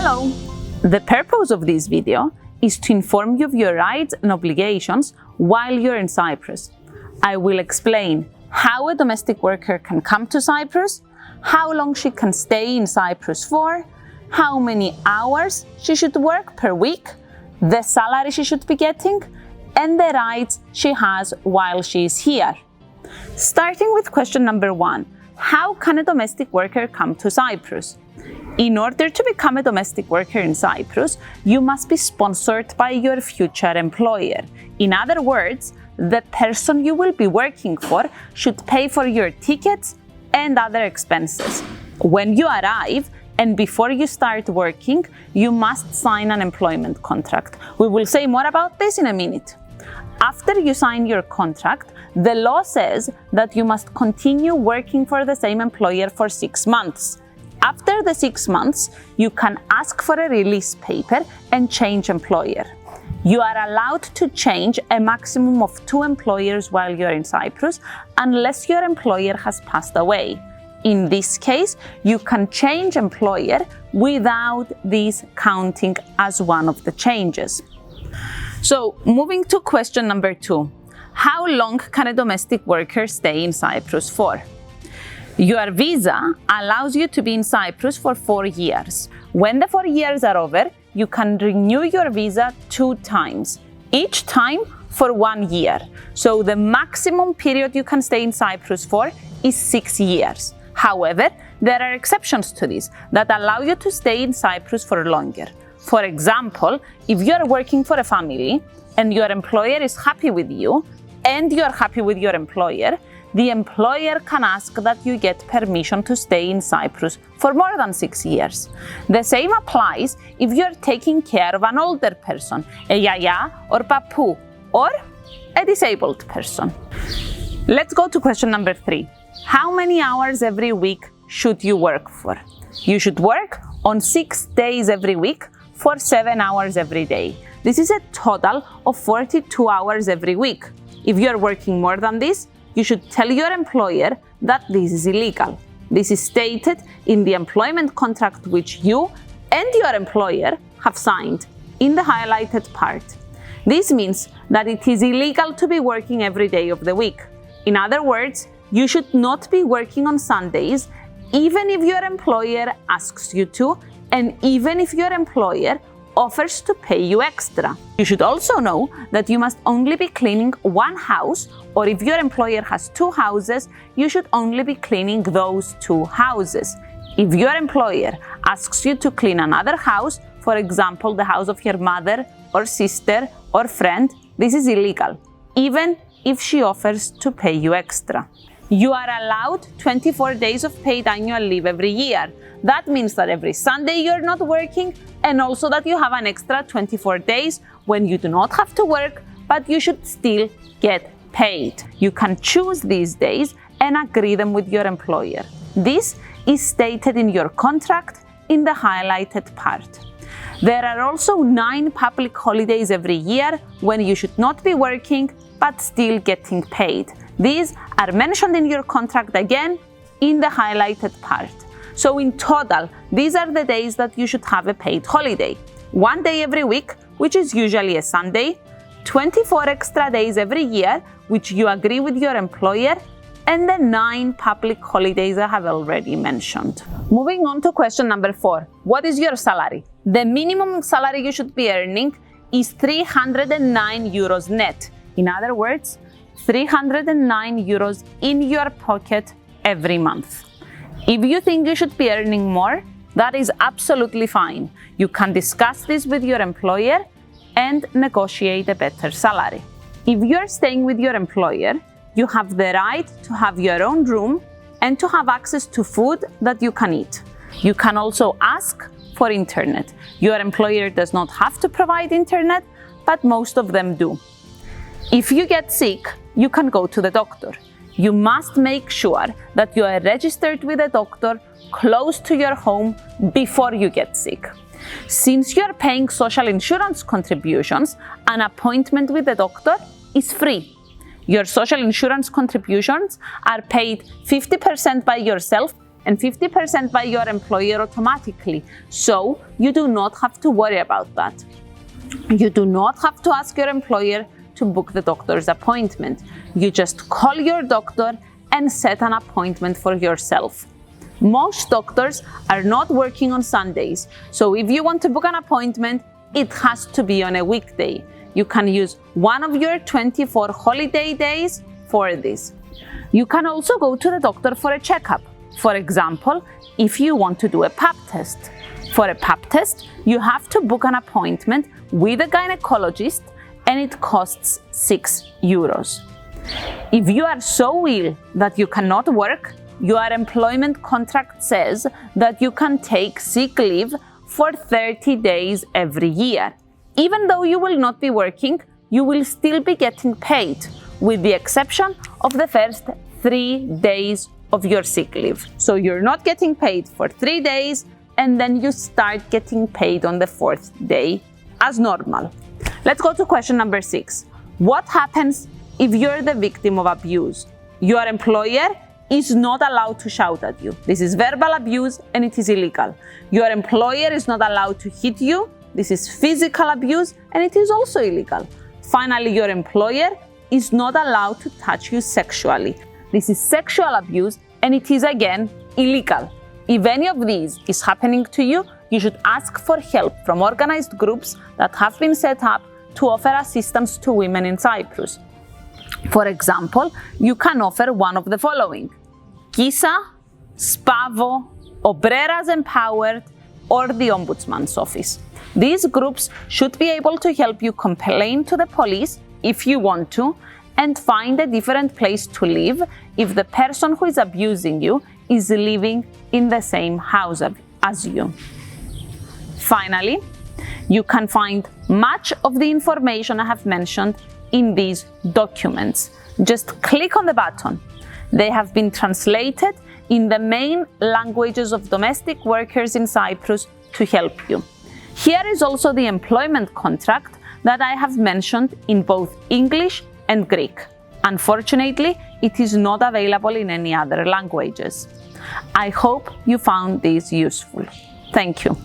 Hello! The purpose of this video is to inform you of your rights and obligations while you're in Cyprus. I will explain how a domestic worker can come to Cyprus, how long she can stay in Cyprus for, how many hours she should work per week, the salary she should be getting, and the rights she has while she is here. Starting with question number 1, how can a domestic worker come to Cyprus? In order to become a domestic worker in Cyprus, you must be sponsored by your future employer. In other words, the person you will be working for should pay for your tickets and other expenses. When you arrive and before you start working, you must sign an employment contract. We will say more about this in a minute. After you sign your contract, the law says that you must continue working for the same employer for 6 months. After the 6 months, you can ask for a release paper and change employer. You are allowed to change a maximum of 2 employers while you're in Cyprus, unless your employer has passed away. In this case, you can change employer without this counting as one of the changes. So, moving to question number 2. How long can a domestic worker stay in Cyprus for? Your visa allows you to be in Cyprus for 4 years. When the 4 years are over, you can renew your visa 2 times, each time for 1 year. So the maximum period you can stay in Cyprus for is 6 years. However, there are exceptions to this that allow you to stay in Cyprus for longer. For example, if you are working for a family and your employer is happy with you and you are happy with your employer, the employer can ask that you get permission to stay in Cyprus for more than 6 years. The same applies if you're taking care of an older person, a yaya or papu, or a disabled person. Let's go to question number 3. How many hours every week should you work for? You should work on 6 days every week for 7 hours every day. This is a total of 42 hours every week. If you're working more than this, you should tell your employer that this is illegal. This is stated in the employment contract which you and your employer have signed in the highlighted part. This means that it is illegal to be working every day of the week. In other words, you should not be working on Sundays, even if your employer asks you to, and even if your employer offers to pay you extra. You should also know that you must only be cleaning one house, or if your employer has 2 houses, you should only be cleaning those 2 houses. If your employer asks you to clean another house, for example, the house of your mother or sister or friend, this is illegal, even if she offers to pay you extra. You are allowed 24 days of paid annual leave every year. That means that every Sunday you're not working, and also that you have an extra 24 days when you do not have to work, but you should still get paid. You can choose these days and agree them with your employer. This is stated in your contract in the highlighted part. There are also 9 public holidays every year when you should not be working, but still getting paid. These are mentioned in your contract again in the highlighted part. So in total, these are the days that you should have a paid holiday. 1 day every week, which is usually a Sunday, 24 extra days every year, which you agree with your employer, and the 9 public holidays I have already mentioned. Moving on to question number 4. What is your salary? The minimum salary you should be earning is 309 euros net. In other words, 309 euros in your pocket every month. If you think you should be earning more, that is absolutely fine. You can discuss this with your employer and negotiate a better salary. If you're staying with your employer, you have the right to have your own room and to have access to food that you can eat. You can also ask for internet. Your employer does not have to provide internet, but most of them do. If you get sick, you can go to the doctor. You must make sure that you are registered with a doctor close to your home before you get sick. Since you are paying social insurance contributions, an appointment with the doctor is free. Your social insurance contributions are paid 50% by yourself and 50% by your employer automatically, so you do not have to worry about that. You do not have to ask your employer to book the doctor's appointment. You just call your doctor and set an appointment for yourself. Most doctors are not working on Sundays, so if you want to book an appointment, it has to be on a weekday. You can use one of your 24 holiday days for this. You can also go to the doctor for a checkup. For example, if you want to do a pap test. For a pap test, you have to book an appointment with a gynecologist, and it costs €6. If you are so ill that you cannot work, your employment contract says that you can take sick leave for 30 days every year. Even though you will not be working, you will still be getting paid, with the exception of the first 3 days of your sick leave. So you're not getting paid for 3 days, and then you start getting paid on the 4th day as normal. Let's go to question number 6. What happens if you're the victim of abuse? Your employer is not allowed to shout at you. This is verbal abuse and it is illegal. Your employer is not allowed to hit you. This is physical abuse and it is also illegal. Finally, your employer is not allowed to touch you sexually. This is sexual abuse and it is again illegal. If any of these is happening to you, you should ask for help from organized groups that have been set up to offer assistance to women in Cyprus. For example, you can offer one of the following: KISA, SPAVO, Obreras Empowered, or the Ombudsman's Office. These groups should be able to help you complain to the police if you want to, and find a different place to live if the person who is abusing you is living in the same house as you. Finally, you can find much of the information I have mentioned in these documents. Just click on the button. They have been translated in the main languages of domestic workers in Cyprus to help you. Here is also the employment contract that I have mentioned in both English and Greek. Unfortunately, it is not available in any other languages. I hope you found this useful. Thank you.